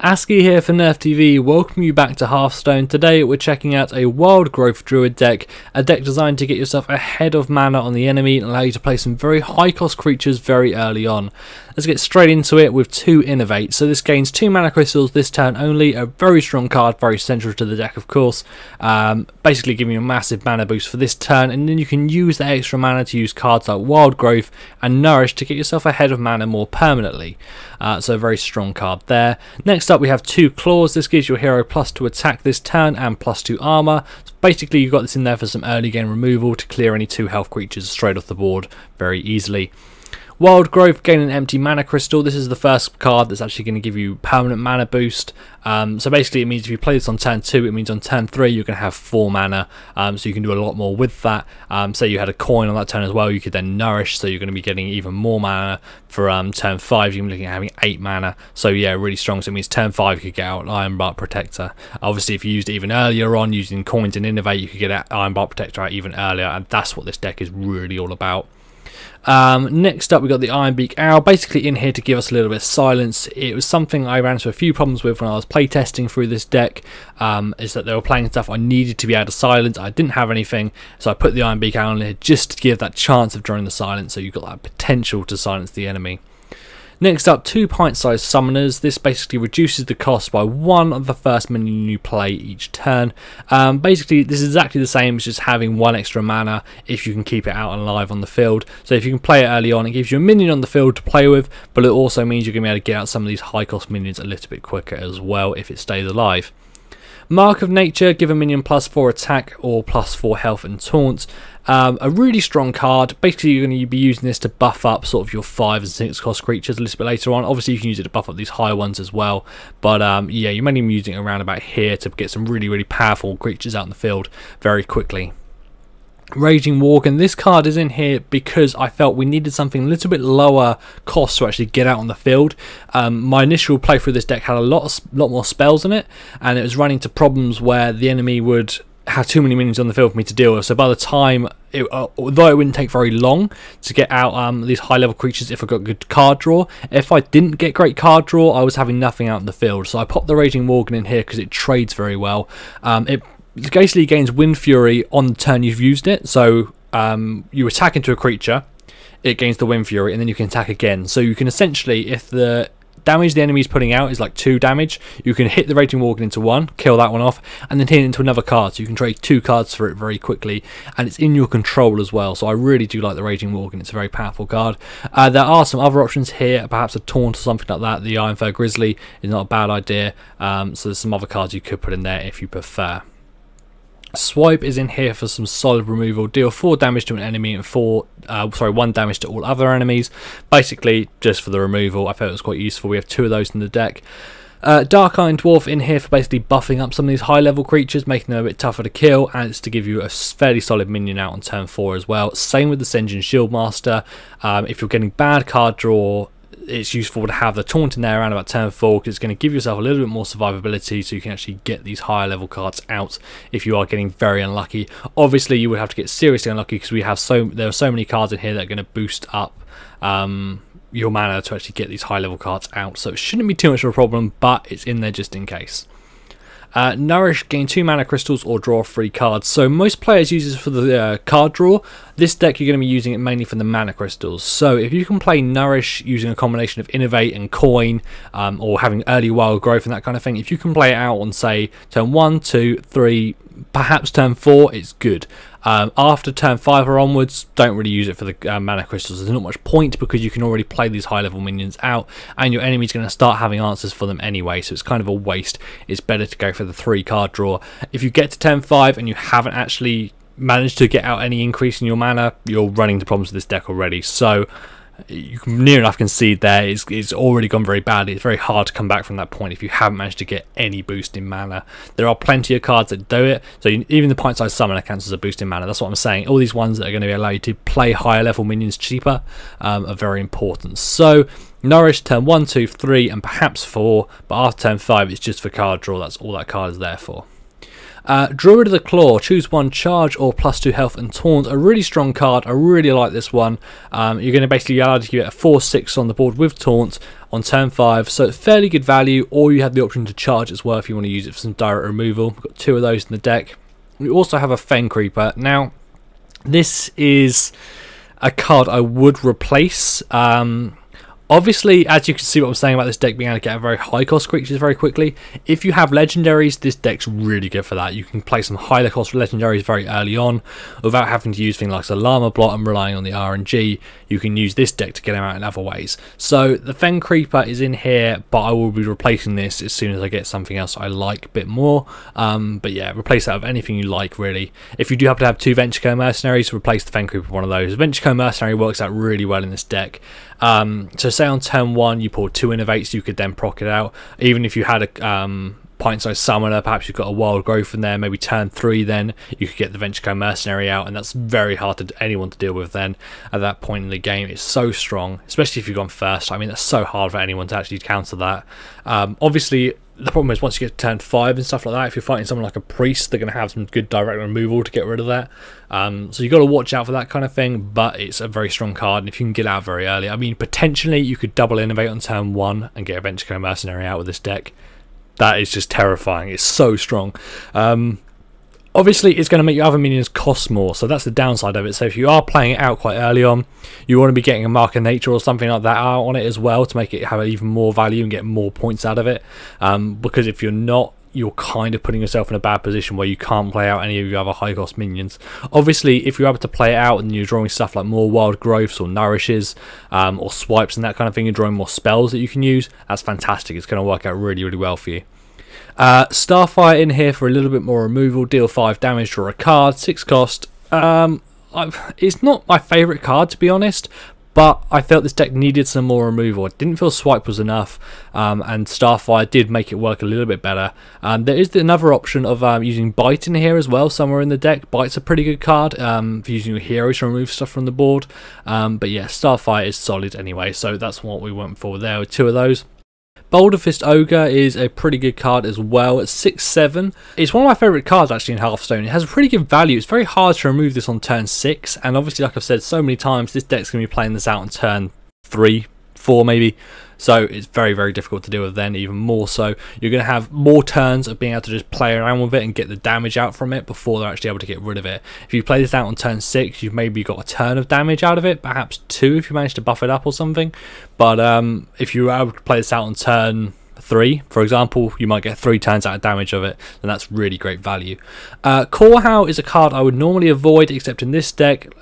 ASCII here for Nerf TV, welcome you back to Hearthstone. Today we're checking out a Wild Growth Druid deck, a deck designed to get yourself ahead of mana on the enemy and allow you to play some very high cost creatures very early on. Let's get straight into it with 2 Innovate. So this gains 2 mana crystals this turn only, a very strong card, very central to the deck of course, basically giving you a massive mana boost for this turn, and then you can use that extra mana to use cards like Wild Growth and Nourish to get yourself ahead of mana more permanently. So a very strong card there. Next up we have 2 Claws. This gives your hero +2 attack this turn and +2 armor. So basically you've got this in there for some early game removal to clear any 2 health creatures straight off the board very easily. Wild Growth, gain an empty mana crystal. This is the first card that's actually going to give you permanent mana boost. So basically it means if you play this on turn 2, it means on turn 3 you're going to have 4 mana, so you can do a lot more with that. Say you had a coin on that turn as well, you could then Nourish, so you're going to be getting even more mana. For turn 5 you're looking at having 8 mana, so yeah, really strong. So it means turn 5 you could get out Ironbark Protector. Obviously if you used it even earlier on using coins and Innovate, you could get Ironbark Protector out even earlier, and that's what this deck is really all about. Next up we got the Ironbeak Owl, basically in here to give us a little bit of silence. It was something I ran into a few problems with when I was playtesting through this deck, is that they were playing stuff I needed to be able to silence. I didn't have anything, so I put the Ironbeak Owl in here just to give that chance of drawing the silence, so you've got that potential to silence the enemy. Next up, 2 Pint-Sized Summoners. This basically reduces the cost by 1 of the first minion you play each turn. Basically, this is exactly the same as just having 1 extra mana if you can keep it out and alive on the field. So if you can play it early on, it gives you a minion on the field to play with, but it also means you're going to be able to get out some of these high cost minions a little bit quicker as well if it stays alive. Mark of Nature, give a minion +4 attack or +4 health and taunt. A really strong card. Basically you're going to be using this to buff up sort of your 5 and 6 cost creatures a little bit later on. Obviously you can use it to buff up these higher ones as well, but yeah, you're mainly using it around about here to get some really powerful creatures out in the field very quickly. Raging Worgen, this card is in here because I felt we needed something a little bit lower cost to actually get out on the field. My initial playthrough of this deck had a lot more spells in it, and it was running into problems where the enemy would have too many minions on the field for me to deal with. So by the time, although it wouldn't take very long to get out these high level creatures if I got good card draw, if I didn't get great card draw I was having nothing out in the field. So I popped the Raging Worgen in here because it trades very well. It basically gains Wind Fury on the turn you've used it, so you attack into a creature, it gains the Wind Fury, and then you can attack again. So you can essentially, if the damage the enemy is putting out is like 2 damage, you can hit the Raging Worgen into 1, kill that one off, and then hit it into another card, so you can trade 2 cards for it very quickly, and it's in your control as well. So I really do like the Raging Worgen, it's a very powerful card. There are some other options here, perhaps a Taunt or something like that. The Iron Fur Grizzly is not a bad idea, so there's some other cards you could put in there if you prefer. Swipe is in here for some solid removal. Deal 4 damage to an enemy and 1 damage to all other enemies. Basically just for the removal. I felt it was quite useful. We have 2 of those in the deck. Dark Iron Dwarf in here for basically buffing up some of these high level creatures, making them a bit tougher to kill, and it's to give you a fairly solid minion out on turn 4 as well. Same with the Sen'jin Shieldmaster. If you're getting bad card draw, it's useful to have the Taunt in there around about turn 4 because it's going to give yourself a little bit more survivability, so you can actually get these higher level cards out if you are getting very unlucky. Obviously you would have to get seriously unlucky because there are so many cards in here that are going to boost up your mana to actually get these high level cards out, so it shouldn't be too much of a problem, but it's in there just in case. Nourish, gain 2 mana crystals or draw 3 cards. So most players use this for the card draw. This deck you're going to be using it mainly for the mana crystals. So if you can play Nourish using a combination of Innovate and Coin, or having early Wild Growth and that kind of thing, if you can play it out on say turn 1, 2, 3, perhaps turn 4, it's good. After turn 5 or onwards, don't really use it for the mana crystals. There's not much point because you can already play these high level minions out and your enemy's going to start having answers for them anyway, so it's kind of a waste. It's better to go for the 3 card draw. If you get to turn 5 and you haven't actually managed to get out any increase in your mana, you're running into problems with this deck already. So you can near enough concede there. It's already gone very badly. It's very hard to come back from that point if you haven't managed to get any boost in mana. There are plenty of cards that do it, so even the Pint-Sized Summoner counts as a boost in mana. That's what I'm saying. All these ones that are going to allow you to play higher level minions cheaper are very important. So Nourish turn 1, 2, 3 and perhaps 4, but after turn 5 it's just for card draw. That's all that card is there for. Druid of the Claw, choose one charge or +2 health and taunt. A really strong card. I really like this one. You're going to basically allow to get a 4/6 on the board with taunt on turn 5, so fairly good value, or you have the option to charge as well if you want to use it for some direct removal. We've got 2 of those in the deck. We also have a Fen Creeper. Now, this is a card I would replace. Obviously, as you can see what I'm saying about this deck being able to get a very high cost creatures very quickly, if you have legendaries, this deck's really good for that. You can play some higher cost legendaries very early on without having to use things like the Llama Blot and relying on the RNG. You can use this deck to get them out in other ways. So the Fen Creeper is in here, but I will be replacing this as soon as I get something else I like a bit more. But yeah, replace that with anything you like, really. If you do happen to have 2 Venture Mercenaries, replace the Fen Creeper with one of those. Venture Mercenary works out really well in this deck. So say on turn 1 you pull 2 Innovates, you could then proc it out. Even if you had a Pint-Sized Summoner, perhaps you've got a Wild Growth in there, maybe turn 3 then you could get the Venture Mercenary out, and that's very hard to anyone to deal with then at that point in the game. It's so strong, especially if you've gone first. I mean, that's so hard for anyone to actually counter that. Obviously, the problem is once you get to turn 5 and stuff like that, if you're fighting someone like a Priest, they're going to have some good direct removal to get rid of that. So you've got to watch out for that kind of thing, but it's a very strong card, and if you can get out very early, I mean, potentially you could double Innovate on turn 1 and get a Venture Mercenary out with this deck. That is just terrifying. It's so strong. Obviously, it's going to make your other minions cost more, so that's the downside of it. So if you are playing it out quite early on, you want to be getting a Mark of Nature or something like that out on it as well to make it have even more value and get more points out of it. Because if you're not, you're kind of putting yourself in a bad position where you can't play out any of your other high cost minions. Obviously, if you're able to play it out and you're drawing stuff like more Wild Growths or Nourishes or Swipes and that kind of thing, you're drawing more spells that you can use, that's fantastic. It's going to work out really, really well for you. Starfire in here for a little bit more removal, deal 5 damage, draw a card, 6 cost. It's not my favourite card, to be honest, but I felt this deck needed some more removal. I didn't feel Swipe was enough, and Starfire did make it work a little bit better. There is another option of using Bite in here as well, somewhere in the deck. Bite's a pretty good card for using your heroes to remove stuff from the board. But yeah, Starfire is solid anyway, so that's what we went for there with 2 of those. Boulder Fist Ogre is a pretty good card as well at 6/7. It's one of my favourite cards actually in Hearthstone. It has a pretty good value. It's very hard to remove this on turn 6, and obviously, like I've said so many times, this deck's going to be playing this out on turn 3, 4 maybe. So it's very, very difficult to deal with then, even more so. You're going to have more turns of being able to just play around with it and get the damage out from it before they're actually able to get rid of it. If you play this out on turn 6, you've maybe got a turn of damage out of it, perhaps 2 if you manage to buff it up or something. But if you were able to play this out on turn 3, for example, you might get 3 turns out of damage of it, and that's really great value. Corehound is a card I would normally avoid, except in this deck.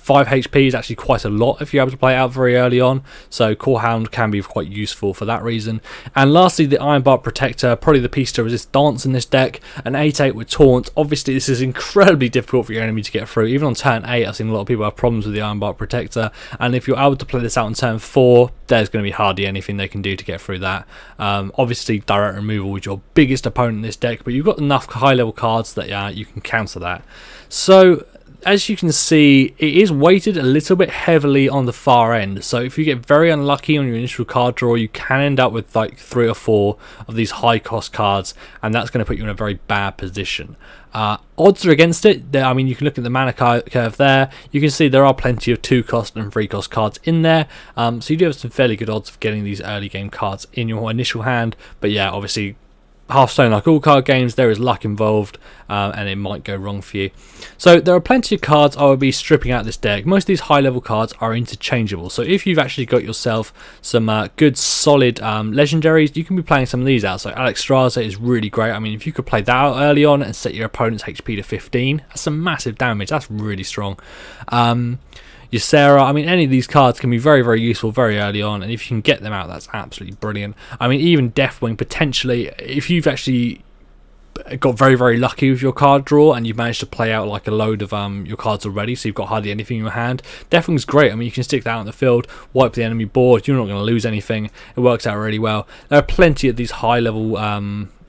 5 HP is actually quite a lot if you're able to play it out very early on, so Corehound can be quite useful for that reason. And lastly, the Ironbark Protector, probably the piece to resist dance in this deck, an 8/8 with Taunt. Obviously, this is incredibly difficult for your enemy to get through. Even on turn 8, I've seen a lot of people have problems with the Ironbark Protector, and if you're able to play this out on turn 4, there's going to be hardly anything they can do to get through that. Obviously, direct removal is your biggest opponent in this deck, but you've got enough high-level cards that you can counter that. So, as you can see, it is weighted a little bit heavily on the far end, so if you get very unlucky on your initial card draw, you can end up with like 3 or 4 of these high cost cards, and that's going to put you in a very bad position. Odds are against it. I mean, you can look at the mana curve there. You can see there are plenty of 2 cost and 3 cost cards in there, so you do have some fairly good odds of getting these early game cards in your initial hand. But yeah, obviously, Hearthstone, like all card games, there is luck involved, and it might go wrong for you. So there are plenty of cards I will be stripping out this deck. Most of these high level cards are interchangeable, so if you've actually got yourself some good solid legendaries, you can be playing some of these out. So Alexstrasza is really great. I mean, if you could play that out early on and set your opponent's HP to 15, that's some massive damage. That's really strong. Ysera, I mean, any of these cards can be very, very useful very early on, and if you can get them out, that's absolutely brilliant. I mean, even Deathwing, potentially, if you've actually got very, very lucky with your card draw and you've managed to play out like a load of your cards already, so you've got hardly anything in your hand, Deathwing's great. I mean, you can stick that out in the field, wipe the enemy board, you're not going to lose anything. It works out really well. There are plenty of these high level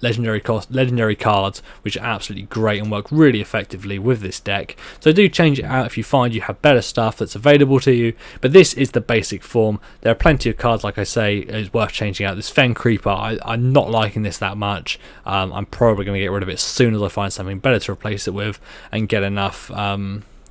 legendary cards, which are absolutely great and work really effectively with this deck. So do change it out if you find you have better stuff that's available to you, but this is the basic form. There are plenty of cards, like I say, it's worth changing out. This Fen Creeper, I'm not liking this that much. I'm probably going to get rid of it as soon as I find something better to replace it with and get enough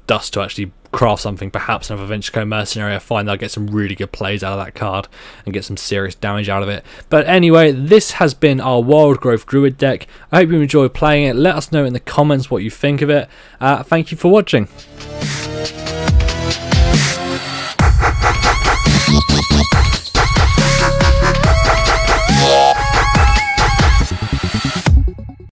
dust to actually craft something, perhaps another Venture Co Mercenary. I find I'll get some really good plays out of that card and get some serious damage out of it. But anyway, this has been our Wild Growth Druid deck. I hope you enjoyed playing it. Let us know in the comments what you think of it. Thank you for watching.